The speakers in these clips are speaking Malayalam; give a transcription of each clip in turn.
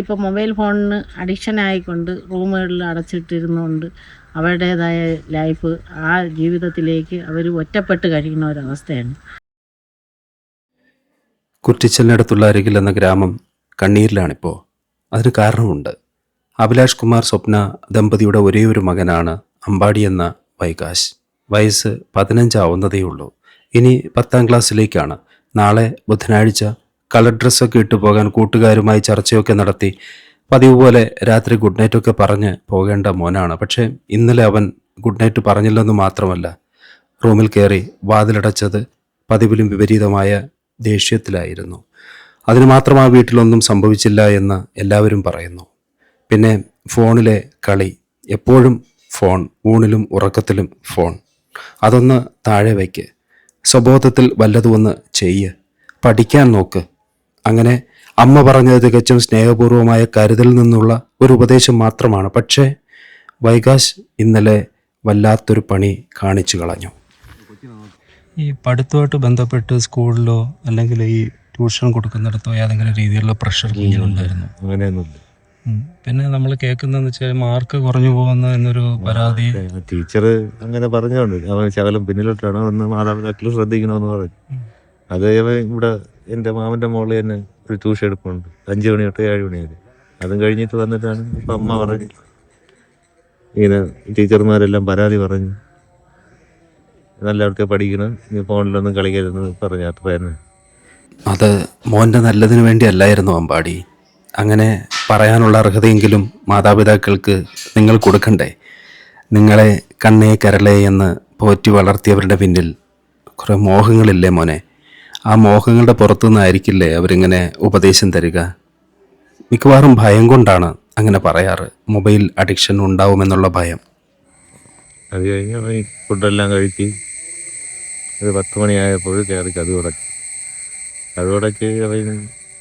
ഇപ്പോൾ മൊബൈൽ ഫോണിന് അഡിക്ഷൻ ആയിക്കൊണ്ട് റൂമുകളിൽ അടച്ചിട്ടിരുന്നുകൊണ്ട് അവരുടേതായ ലൈഫ് ആ ജീവിതത്തിലേക്ക് അവർ ഒറ്റപ്പെട്ട് കഴിയുന്ന ഒരവസ്ഥയാണ്. കുറ്റിച്ചലിനടുത്തുള്ള അരികിൽ എന്ന ഗ്രാമം കണ്ണീരിലാണിപ്പോൾ. അതിന് കാരണമുണ്ട്. അഭിലാഷ് കുമാർ സ്വപ്ന ദമ്പതിയുടെ ഒരേയൊരു മകനാണ് അമ്പാടി എന്ന വൈകാശ്. വയസ്സ് 15 ആവുന്നതേയുള്ളൂ. ഇനി 10ാം ക്ലാസ്സിലേക്കാണ്. നാളെ ബുധനാഴ്ച കളർ ഡ്രസ്സൊക്കെ ഇട്ടു പോകാൻ കൂട്ടുകാരുമായി ചർച്ചയൊക്കെ നടത്തി പതിവ് പോലെ രാത്രി ഗുഡ് നൈറ്റൊക്കെ പറഞ്ഞ് പോകേണ്ട മോനാണ്. പക്ഷേ ഇന്നലെ അവൻ ഗുഡ് നൈറ്റ് പറഞ്ഞില്ലെന്ന് മാത്രമല്ല, റൂമിൽ കയറി വാതിലടച്ചത് പതിവിലും വിപരീതമായ ദേഷ്യത്തിലായിരുന്നു. അതിന് മാത്രം ആ വീട്ടിലൊന്നും സംഭവിച്ചില്ല എന്ന് എല്ലാവരും പറയുന്നു. പിന്നെ ഫോണിലെ കളി, എപ്പോഴും ഫോൺ, ഊണിലും ഉറക്കത്തിലും ഫോൺ. അതൊന്ന് താഴെ വയ്ക്ക്, സ്വബോധത്തിൽ വല്ലതുമൊന്ന് ചെയ്യ്, പഠിക്കാൻ നോക്ക്. അങ്ങനെ അമ്മ പറഞ്ഞത് തികച്ചും സ്നേഹപൂർവമായ കരുതലിൽ നിന്നുള്ള ഒരു ഉപദേശം മാത്രമാണ്. പക്ഷേ വൈകാശ് ഇന്നലെ വല്ലാത്തൊരു പണി കാണിച്ചു കളഞ്ഞു. ഈ പഠിത്തമായിട്ട് ബന്ധപ്പെട്ട് സ്കൂളിലോ അല്ലെങ്കിൽ ഈ ട്യൂഷൻ കൊടുക്കുന്നിടത്തോ ഏതെങ്കിലും രീതിയിലുള്ള പ്രഷർ കുഞ്ഞിനുണ്ടായിരുന്നു? അങ്ങനെയൊന്നുമില്ല. പിന്നെ നമ്മൾ കേൾക്കുന്നതെന്ന് വെച്ചാൽ മാർക്ക് കുറഞ്ഞു പോകുന്ന എന്നൊരു പരാതി ടീച്ചർ അങ്ങനെ പറഞ്ഞുകൊണ്ട് അവൻ ശകലം പിന്നിലോട്ടാണ് ഒന്ന് മാതാപിതാക്കൾ ശ്രദ്ധിക്കണമെന്ന് പറഞ്ഞു. അത് ഇവിടെ എൻ്റെ മാമൻ്റെ മോള് തന്നെ ഒരു ട്യൂഷൻ എടുക്കുന്നുണ്ട് 5 മണി തൊട്ട് 7 മണി വരെ. അതും കഴിഞ്ഞിട്ട് വന്നിട്ടാണ് ഇപ്പം അമ്മ പറഞ്ഞു ഇങ്ങനെ ടീച്ചർമാരെല്ലാം പരാതി പറഞ്ഞു, നല്ലവർക്ക് പഠിക്കണം, നീ ഫോണിലൊന്നും കളിക്കരുതെന്ന് പറഞ്ഞു. അത്ര തന്നെ. അത് മോൻ്റെ നല്ലതിനു വേണ്ടി അല്ലായിരുന്നു അമ്പാടി. അങ്ങനെ പറയാനുള്ള അർഹതയെങ്കിലും മാതാപിതാക്കൾക്ക് നിങ്ങൾ കൊടുക്കണ്ടേ? നിങ്ങളെ കണ്ണേ കരളേ എന്ന് പോറ്റി വളർത്തിയവരുടെ പിന്നിൽ കുറേ മോഹങ്ങളില്ലേ മോനെ? ആ മോഹങ്ങളുടെ പുറത്തുനിന്നായിരിക്കില്ലേ അവരിങ്ങനെ ഉപദേശം തരിക? മിക്കവാറും ഭയം കൊണ്ടാണ് അങ്ങനെ പറയാറ്. മൊബൈൽ അഡിക്ഷൻ ഉണ്ടാവുമെന്നുള്ള ഭയം. അത് കഴിഞ്ഞ് ഫുഡെല്ലാം കഴിച്ച് ഒരു 10 മണിയായപ്പോൾ കയറി കതുവടച്ച് അവന്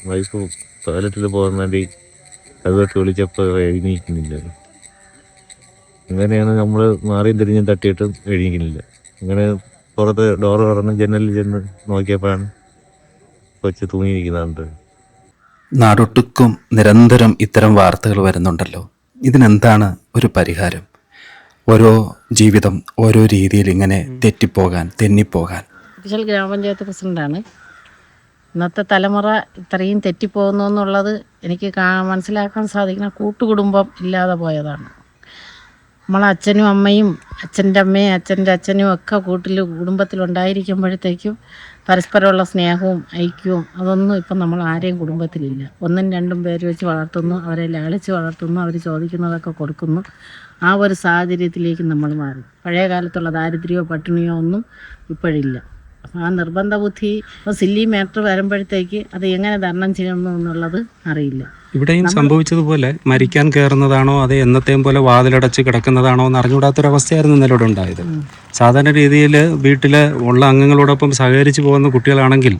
വൈഫ് ടോയ്ലറ്റിൽ പോകാൻ വേണ്ടി കതുവട്ട് വിളിച്ചപ്പോൾ എഴുന്നേൽക്കുന്നില്ല. അങ്ങനെയാണ് നമ്മൾ മാറിയും തിരിഞ്ഞും തട്ടിയിട്ടും എഴുന്നേൽക്കുന്നില്ല. അങ്ങനെ പുറത്ത് ഡോറ് തുറന്ന് ജനലിൽ ചെന്ന് നോക്കിയപ്പോഴാണ് കൊച്ചു തൂങ്ങിയിരിക്കുന്നുണ്ട്. നാടൊട്ടുക്കും നിരന്തരം ഇത്തരം വാർത്തകൾ വരുന്നുണ്ടല്ലോ. ഇതിനെന്താണ് ഒരു പരിഹാരം? ഓരോ ജീവിതം ഓരോ രീതിയിൽ ഇങ്ങനെ തെന്നിപ്പോകാൻ. കുറ്റിച്ചൽ ഗ്രാമപഞ്ചായത്ത് പ്രസിഡൻ്റാണ്. ഇന്നത്തെ തലമുറ ഇത്രയും തെറ്റിപ്പോകുന്നു എന്നുള്ളത് എനിക്ക് മനസ്സിലാക്കാൻ സാധിക്കുന്ന കൂട്ടുകുടുംബം ഇല്ലാതെ പോയതാണ്. നമ്മളെ അച്ഛനും അമ്മയും അച്ഛൻ്റെ അമ്മയും അച്ഛൻ്റെ അച്ഛനും ഒക്കെ കുടുംബത്തിലുണ്ടായിരിക്കുമ്പോഴത്തേക്കും പരസ്പരമുള്ള സ്നേഹവും ഐക്യവും അതൊന്നും ഇപ്പം നമ്മൾ ആരെയും കുടുംബത്തിലില്ല. 1ഉം 2ഉം പേര് വെച്ച് വളർത്തുന്നു, അവരെ ലാളിച്ച് വളർത്തുന്നു, അവർ ചോദിക്കുന്നതൊക്കെ കൊടുക്കുന്നു. ആ ഒരു സാഹചര്യത്തിലേക്ക് നമ്മൾ മാറി. പഴയ കാലത്തുള്ള ദാരിദ്ര്യമോ പട്ടിണിയോ ഒന്നും ഇപ്പോഴില്ല. അപ്പോൾ ആ നിർബന്ധ ബുദ്ധി സില്ലി മാറ്റർ വരുമ്പോഴത്തേക്ക് അത് എങ്ങനെ തരണം ചെയ്യണം എന്നുള്ളത് അറിയില്ല. ഇവിടെയും സംഭവിച്ചതുപോലെ മരിക്കാൻ കയറുന്നതാണോ അതേ എന്നത്തെയും പോലെ വാതിലടച്ച് കിടക്കുന്നതാണോ എന്ന് അറിഞ്ഞുകൂടാത്തൊരവസ്ഥയായിരുന്നു ഇന്നലെ ഉണ്ടായത്. സാധാരണ രീതിയിൽ വീട്ടിൽ ഉള്ള അംഗങ്ങളോടൊപ്പം സഹകരിച്ച് പോകുന്ന കുട്ടികളാണെങ്കിൽ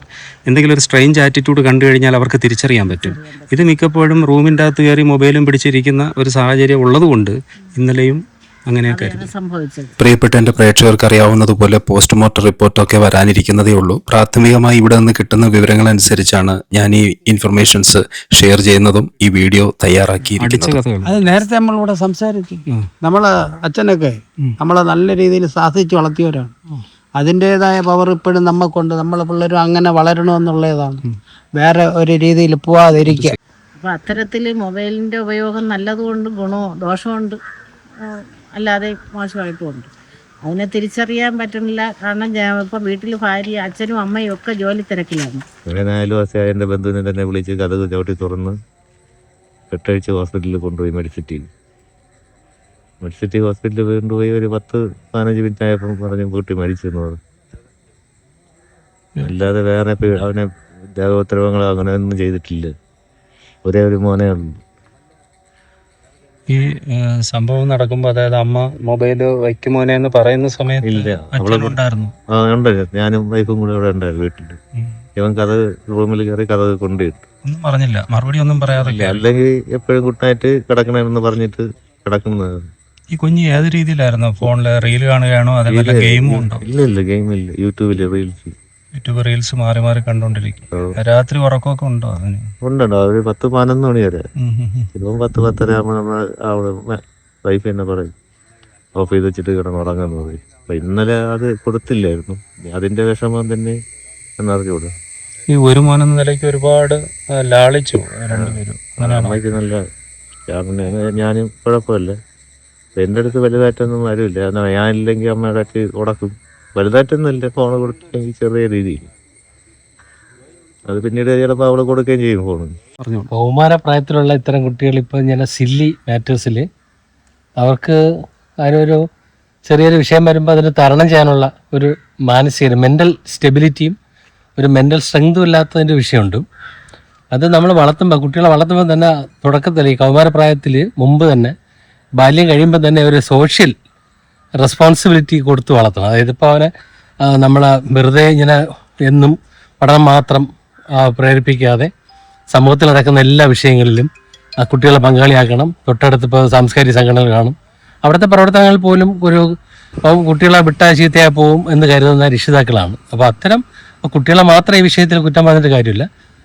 എന്തെങ്കിലും ഒരു സ്ട്രെയിഞ്ച് ആറ്റിറ്റ്യൂഡ് കണ്ടു കഴിഞ്ഞാൽ അവർക്ക് തിരിച്ചറിയാൻ പറ്റും. ഇത് മിക്കപ്പോഴും റൂമിൻ്റെ അകത്ത് കയറി മൊബൈലും പിടിച്ചിരിക്കുന്ന ഒരു സാഹചര്യം ഉള്ളതുകൊണ്ട് ഇന്നലെയും അങ്ങനെയൊക്കെ സംഭവിച്ചത്. പ്രിയപ്പെട്ട എൻ്റെ പ്രേക്ഷകർക്ക് അറിയാവുന്നതുപോലെ പോസ്റ്റ്മോർട്ടം റിപ്പോർട്ടൊക്കെ വരാനിരിക്കുന്നതേ ഉള്ളൂ. പ്രാഥമികമായി ഇവിടെ നിന്ന് കിട്ടുന്ന വിവരങ്ങളനുസരിച്ചാണ് ഞാൻ ഈ ഇൻഫർമേഷൻസ് ഷെയർ ചെയ്യുന്നതും ഈ വീഡിയോ തയ്യാറാക്കിയിരിക്കുന്നതും. അത് നേരത്തെ നമ്മളിവിടെ സംസാരിച്ചു. നമ്മളെ അച്ഛനൊക്കെ നമ്മളെ നല്ല രീതിയിൽ സാധിച്ച് വളർത്തിയവരാണ്. അതിൻ്റെതായ പവർ ഇപ്പോഴും നമ്മൾക്കുണ്ട്. നമ്മളെ പിള്ളേരും അങ്ങനെ വളരണമെന്നുള്ളതാണ്, വേറെ ഒരു രീതിയിൽ പോവാതിരിക്കുക. അപ്പോൾ അത്തരത്തിൽ മൊബൈലിൻ്റെ ഉപയോഗം നല്ലതുകൊണ്ട് ഗുണമോ ദോഷമുണ്ട്, അല്ലാതെ മോശമായിട്ടുമുണ്ട്. അതിനെ തിരിച്ചറിയാൻ പറ്റുന്നില്ല. കാരണം ഇപ്പം വീട്ടിൽ ഭാര്യ അച്ഛനും അമ്മയും ഒക്കെ ജോലി തിരക്കിലാണ്. അങ്ങനെ അയൽവാസിയായ എൻ്റെ ബന്ധുവിനെ തന്നെ വിളിച്ച് കതക് ചവിട്ടി തുറന്ന് കെട്ടഴിച്ച് ഹോസ്പിറ്റലിൽ കൊണ്ടുപോയി മെഡിസിറ്റി ഹോസ്പിറ്റലിൽ കൊണ്ടുപോയി ഒരു 10-15 മിനിറ്റ് ആയപ്പോൾ പറഞ്ഞ് വീട്ടിൽ മരിച്ചെന്ന് പറഞ്ഞു. അല്ലാതെ വേറെ അവനെ ദേഹോത്തരവങ്ങളോ അങ്ങനെ ഒന്നും ചെയ്തിട്ടില്ല. ഒരേ ഒരു മോനേ ഉള്ളൂ. ഈ സംഭവം നടക്കുമ്പോൾ അതായത് അമ്മ മൊബൈൽ വയ്ക്കുമോനെ എന്ന് പറയുന്ന സമയത്ത് ഇല്ല, അച്ഛനുണ്ടായിരുന്നു. ഉണ്ടായിരുന്നു. ഞാനും വൈഫും കൂടെ ഇവിടെ ഉണ്ടായിരുന്നു വീട്ടിൽ. ഇവൻ കഥ റൂമിൽ കയറി കഥ കൊണ്ടിട്ടു. ഒന്നും പറഞ്ഞില്ല, മറുപടി ഒന്നും പറയാറില്ല. അല്ലെങ്കിൽ എപ്പോഴും ഗുഡ്നൈറ്റ് കിടക്കണമെന്ന് പറഞ്ഞിട്ട് കിടക്കുന്നത്. ഈ കുഞ്ഞ് ഏത് രീതിയിലായിരുന്നു? ഫോണില് റീൽ കാണുകയാണോ അതേപോലെ ഗെയിമും ഉണ്ടോ? ഇല്ല ഗെയിമില്ല, യൂട്യൂബില് റീൽസ്. യൂട്യൂബ് റീൽസ് മാറി മാറി കണ്ടോണ്ടിരിക്കും. രാത്രി ഉറക്കമൊക്കെ ഉണ്ടോ അതിന്? ഉണ്ടോ ഒരു 10-11 മണി വരെ. ഉം, ഉം, ഉം. ഇപ്പം 10-10:30 ആകുമ്പോൾ നമ്മൾ അവിടെ വൈഫ് തന്നെ പറയും ഓഫ് ചെയ്ത് വെച്ചിട്ട് കിടന്നുറങ്ങാന്ന് പറയും. അപ്പം ഇന്നലെ അത് കൊടുത്തില്ലായിരുന്നു. അതിൻ്റെ വിഷമം തന്നെ എന്നറിഞ്ഞൂടാ. ഈ ഒരു മോനെന്ന നിലയ്ക്ക് ഒരുപാട് ലാളിച്ചു രണ്ടുപേരും. അങ്ങനെയാണോ? അമ്മയ്ക്ക് നല്ല ഞാനും കുഴപ്പമില്ല. എൻ്റെ അടുത്ത് വലുതായിട്ടൊന്നും ആരുമില്ല. എന്നാൽ ഞാനില്ലെങ്കിൽ അമ്മയുടെ അടുത്ത് ഉടക്കും. വലുതായിട്ടൊന്നുമില്ല, ഫോൺ കൊടുത്തില്ലെങ്കിൽ ചെറിയ രീതിയിൽ. അത് പിന്നീട് ചിലപ്പോൾ അവൾ കൊടുക്കുകയും ചെയ്യും ഫോൺ. പറഞ്ഞോളൂ. കൗമാര പ്രായത്തിലുള്ള ഇത്തരം കുട്ടികൾ ഇപ്പോൾ ഇങ്ങനെ സില്ലി മാറ്റേഴ്സിൽ അവർക്ക് അതിനൊരു ചെറിയൊരു വിഷയം വരുമ്പോൾ അതിന് തരണം ചെയ്യാനുള്ള ഒരു മാനസിക മെൻ്റൽ സ്റ്റെബിലിറ്റിയും ഒരു മെൻ്റൽ സ്ട്രെങ്തും ഇല്ലാത്തതിൻ്റെ വിഷയമുണ്ട്. അത് നമ്മൾ കുട്ടികളെ വളർത്തുമ്പോൾ തന്നെ തുടക്കത്തിൽ ഈ കൗമാരപ്രായത്തിൽ മുമ്പ് തന്നെ ബാല്യം കഴിയുമ്പോൾ തന്നെ ഒരു സോഷ്യൽ റെസ്പോൺസിബിലിറ്റി കൊടുത്ത് വളർത്തണം. അതായത് ഇപ്പോൾ അവനെ നമ്മൾ വെറുതെ ഇങ്ങനെ എന്നും പഠനം മാത്രം പ്രേരിപ്പിക്കാതെ സമൂഹത്തിൽ നടക്കുന്ന എല്ലാ വിഷയങ്ങളിലും ആ കുട്ടികളെ പങ്കാളിയാക്കണം. തൊട്ടടുത്ത് ഇപ്പോൾ സാംസ്കാരിക സംഘടനകൾ കാണും, അവിടുത്തെ പ്രവർത്തനങ്ങൾ പോലും ഒരു കുട്ടികളെ വിട്ടാൽ ചീത്തയായി പോവും എന്ന് കരുതുന്ന രക്ഷിതാക്കളാണ്. അപ്പോൾ അത്തരം കുട്ടികളെ മാത്രം ഈ വിഷയത്തിൽ കുറ്റം പറഞ്ഞിട്ട് കാര്യമില്ല.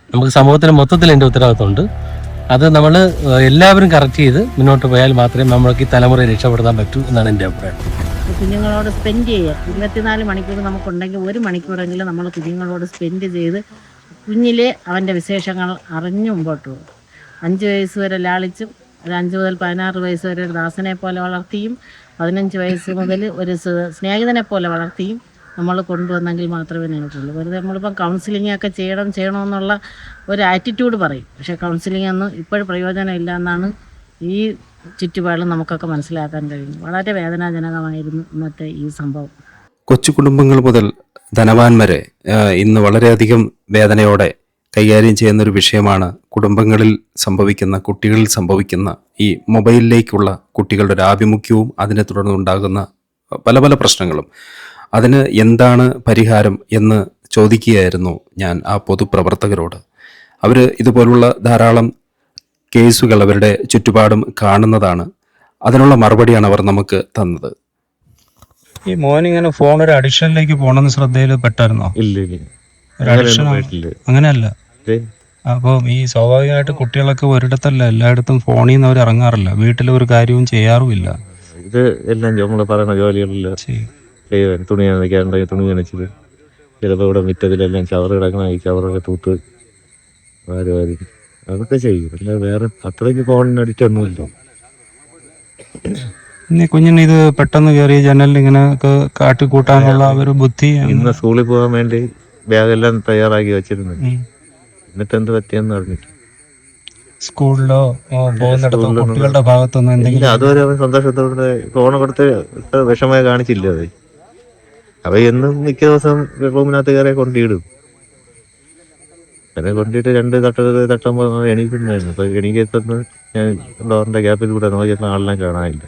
നമുക്ക് സമൂഹത്തിന് മൊത്തത്തിൽ എൻ്റെ ഉത്തരവാദിത്തമുണ്ട്. അത് നമ്മൾ എല്ലാവരും കറക്റ്റ് ചെയ്ത് മുന്നോട്ട് പോയാൽ മാത്രമേ നമ്മൾക്ക് ഈ തലമുറയെ രക്ഷപ്പെടുത്താൻ പറ്റൂ എന്നാണ് എൻ്റെ അഭിപ്രായം. കുഞ്ഞുങ്ങളോട് സ്പെൻഡ് ചെയ്യുക. 24 മണിക്കൂർ നമുക്കുണ്ടെങ്കിൽ 1 മണിക്കൂറെങ്കിലും നമ്മൾ കുഞ്ഞുങ്ങളോട് സ്പെൻഡ് ചെയ്ത് കുഞ്ഞിലെ അവൻ്റെ വിശേഷങ്ങൾ അറിഞ്ഞു മുമ്പോട്ട് പോകും. 5 വയസ്സ് വരെ ലാളിച്ചും ഒരു 5 മുതൽ 16 വയസ്സ് വരെ ഒരു ദാസനെ പോലെ വളർത്തിയും 15 വയസ്സ് മുതൽ ഒരു സ്നേഹിതനെ പോലെ വളർത്തിയും നമ്മൾ കൊണ്ടുവന്നെങ്കിൽ മാത്രമേ നിങ്ങൾക്കുള്ളൂ. വെറുതെ നമ്മളിപ്പം കൗൺസിലിംഗ് ഒക്കെ ചെയ്യണമെന്നുള്ള ഒരു ആറ്റിറ്റ്യൂഡ് പറയും. പക്ഷേ കൗൺസിലിംഗ് ഒന്നും ഇപ്പോഴും പ്രയോജനമില്ല എന്നാണ് ഈ ചുറ്റുപാടും നമുക്കൊക്കെ മനസ്സിലാക്കാൻ കഴിയുന്നു. വളരെ വേദനാജനകമായിരുന്നു ഇന്നത്തെ ഈ സംഭവം. കൊച്ചു കുടുംബങ്ങൾ മുതൽ ധനവാൻ വരെ ഇന്ന് വളരെയധികം വേദനയോടെ കൈകാര്യം ചെയ്യുന്നൊരു വിഷയമാണ് കുടുംബങ്ങളിൽ സംഭവിക്കുന്ന, കുട്ടികളിൽ സംഭവിക്കുന്ന ഈ മൊബൈലിലേക്കുള്ള കുട്ടികളുടെ ഒരു ആഭിമുഖ്യവും അതിനെ തുടർന്നുണ്ടാകുന്ന പല പല പ്രശ്നങ്ങളും. അതിന് എന്താണ് പരിഹാരം എന്ന് ചോദിക്കുകയായിരുന്നു ഞാൻ ആ പൊതുപ്രവർത്തകരോട്. അവർ ഇതുപോലുള്ള ധാരാളം കേസുകൾ അവരുടെ ചുറ്റുപാടും കാണുന്നതാണ്. അതിനുള്ള മറുപടിയാണ് അവർ നമുക്ക് തന്നത്. ഈ മോനിങ്ങനെ ഫോൺ ഒരു അഡിക്ഷനിലേക്ക് പോകണമെന്ന് ശ്രദ്ധയിൽ പെട്ടായിരുന്നോ? ഇല്ല ഒരു അഡിക്ഷൻ അങ്ങനെയല്ല. അപ്പം ഈ സ്വാഭാവികമായിട്ട് കുട്ടികളൊക്കെ ഒരിടത്തല്ല, എല്ലായിടത്തും ഫോണിൽ നിന്ന് അവർ ഇറങ്ങാറില്ല, വീട്ടിലൊരു കാര്യവും ചെയ്യാറുമില്ല. ഇത് എല്ലാം നമ്മൾ പറയുന്ന ജോലികളെല്ലാം ചെയ്യുവാൻ. തുണി നനയ്ക്കാനുണ്ടെങ്കിൽ തുണി നനച്ചത്, ചിലപ്പോൾ ഇവിടെ മിറ്റത്തിലെല്ലാം ചവറ് കിടക്കണം, ഈ ചവറൊക്കെ തൂത്ത് ആരുമായിരിക്കും അതൊക്കെ ചെയ്യും. അല്ല വേറെ അത്രയ്ക്ക് ഫോണിന് അഡിക്റ്റ് ഒന്നുമില്ല. ഇനി കുഞ്ഞിന് ഇത് പെട്ടെന്ന് കയറി ജനലിൽ ഇങ്ങനെ കാട്ടിക്കൂട്ടാനുള്ള ഒരു ബുദ്ധി. ഇന്ന് സ്കൂളിൽ പോകാൻ വേണ്ടി ബാഗെല്ലാം തയ്യാറാക്കി വെച്ചിരുന്നു. എന്നിട്ട് എന്ത് പറ്റിയെന്ന് അറിഞ്ഞിട്ട് സ്കൂളിലോ പോകുന്നിടത്തോ കുട്ടികളുടെ ഭാഗത്തൊന്നും എന്തെങ്കിലും അതുവരെ അവൻ സന്തോഷത്തോടെ ഫോൺ കൊടുത്ത് വിഷമമായി കാണിച്ചില്ല. അവ എന്നും മിക്ക ദിവസം റൂമിനകത്ത് കയറി കൊണ്ടിടും. അങ്ങനെ കൊണ്ടിട്ട് 2 തട്ടുമ്പോൾ എണീക്കുന്നുണ്ടായിരുന്നു. അപ്പൊ എണീക്കെത്തുന്ന ഞാൻ ഡോറിന്റെ ഗ്യാപ്പിൽ കൂടെ നോക്കിയപ്പോൾ ആളെല്ലാം കാണാനില്ല.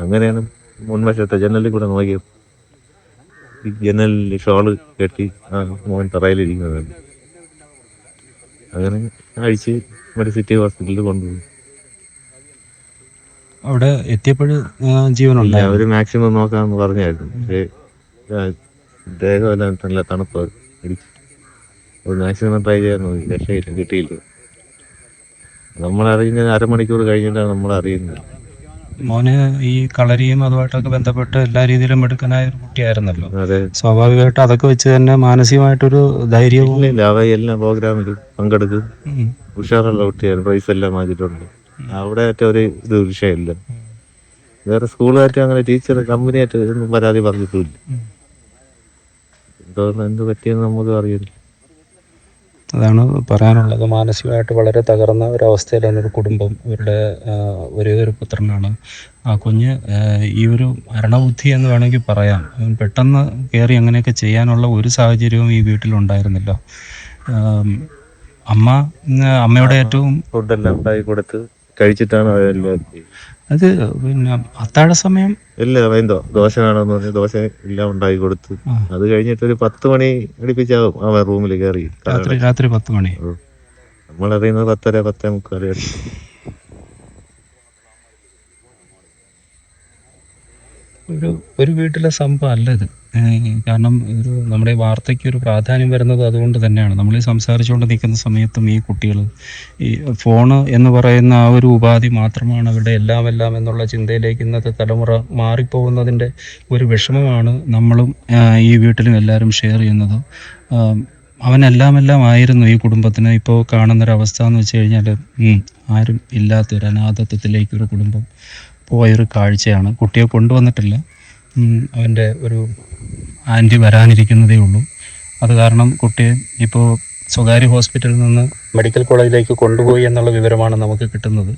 അങ്ങനെയാണ് മുൻവശത്തെ ജനലിൽ കൂടെ നോക്കിയത്. ഈ ജനലിൽ ഷോള് കെട്ടി മോൻ തറയിലിരിക്കുന്നത്. അങ്ങനെ അഴിച്ച് സിറ്റി ഹോസ്പിറ്റലിൽ കൊണ്ടുപോയി. അവിടെ എത്തിയപ്പോഴും ജീവനുണ്ട്. അവര് മാക്സിമം നോക്കാമെന്ന് പറഞ്ഞായിരുന്നു. പക്ഷേ ദേഹമെല്ലാം നല്ല തണുപ്പ് മാക്സിമം ട്രൈ ചെയ്യാൻ നോക്കി. രക്ഷയില്ല, കിട്ടിയില്ല. നമ്മളറിയുന്നത് 1/2 മണിക്കൂർ കഴിഞ്ഞിട്ടാണ് നമ്മൾ അറിയുന്നത്. മോന് ഈ കളരിയും അതുമായിട്ടൊക്കെ ബന്ധപ്പെട്ട് എല്ലാ രീതിയിലും എടുക്കാനായ ഒരു കുട്ടിയായിരുന്നല്ലോ. അതെ, സ്വാഭാവികമായിട്ട് അതൊക്കെ വെച്ച് തന്നെ മാനസികമായിട്ടൊരു ധൈര്യവും. അവ എല്ലാ പ്രോഗ്രാമിലും പങ്കെടുക്കും. ഉഷാറുള്ള കുട്ടിയായിരുന്നു. പ്രൈസ് എല്ലാം വാങ്ങിയിട്ടുണ്ട്. അവിടെ ഒരു ഇത് വിഷയമില്ല. വേറെ സ്കൂളുമായിട്ട് അങ്ങനെ ടീച്ചർ കമ്പനിയായിട്ട് ഒന്നും പരാതി പറഞ്ഞിട്ടില്ല. എന്തോന്ന് എന്ത് പറ്റിയെന്ന് നമുക്ക് അറിയില്ല. അതാണ് പറയാനുള്ളത്. മാനസികമായിട്ട് വളരെ തകർന്ന ഒരവസ്ഥയിലാണ് ഒരു കുടുംബം. ഇവരുടെ ഒരേ ഒരു പുത്രനാണ് ആ കുഞ്ഞ്. ഈ ഒരു മരണബുദ്ധി എന്ന് വേണമെങ്കിൽ പറയാം. പെട്ടെന്ന് കയറി അങ്ങനെയൊക്കെ ചെയ്യാനുള്ള ഒരു സാഹചര്യവും ഈ വീട്ടിലുണ്ടായിരുന്നില്ല. അമ്മയുടെ ഏറ്റവും ഫുഡെല്ലാം ഉണ്ടാക്കി കൊടുത്ത് കഴിച്ചിട്ടാണ് അത് പിന്നെ അത്താഴ സമയം ഇല്ല എന്തോ ദോശ വേണമെന്ന് പറഞ്ഞ് ദോശ എല്ലാം ഉണ്ടാക്കി കൊടുത്ത് അത് കഴിഞ്ഞിട്ട് ഒരു 10 മണി അടുപ്പിച്ചാവും അവൻ റൂമിൽ കയറി. രാത്രി 10 മണി. നമ്മളറിയുന്നത് 10:30 10:45. ഒരു വീട്ടിലെ സംഭവം അല്ല ഇത്. കാരണം നമ്മുടെ ഈ വാർത്തയ്ക്ക് ഒരു പ്രാധാന്യം വരുന്നത് അതുകൊണ്ട് തന്നെയാണ്. നമ്മൾ ഈ സംസാരിച്ചുകൊണ്ട് നിൽക്കുന്ന സമയത്തും ഈ കുട്ടികൾ ഈ ഫോണ് എന്ന് പറയുന്ന ആ ഒരു ഉപാധി മാത്രമാണ് അവരുടെ എല്ലാം എന്നുള്ള ചിന്തയിലേക്ക് ഇന്നത്തെ തലമുറ മാറിപ്പോകുന്നതിൻ്റെ ഒരു വിഷമമാണ് നമ്മളും ഈ വീട്ടിലും എല്ലാവരും ഷെയർ ചെയ്യുന്നത്. അവനെല്ലാം ആയിരുന്നു ഈ കുടുംബത്തിന്. ഇപ്പോൾ കാണുന്നൊരവസ്ഥ എന്ന് വെച്ച് കഴിഞ്ഞാൽ ആരും ഇല്ലാത്തൊരു അനാഥത്വത്തിലേക്കൊരു കുടുംബം പോയൊരു കാഴ്ചയാണ്. കുട്ടിയെ കൊണ്ടുവന്നിട്ടില്ല, അവൻ്റെ ഒരു ആൻറ്റി വരാനിരിക്കുന്നതേ ഉള്ളൂ. അത് കാരണം കുട്ടിയെ ഇപ്പോൾ സ്വകാര്യ ഹോസ്പിറ്റലിൽ നിന്ന് മെഡിക്കൽ കോളേജിലേക്ക് കൊണ്ടുപോയി എന്നുള്ള വിവരമാണ് നമുക്ക് കിട്ടുന്നത്.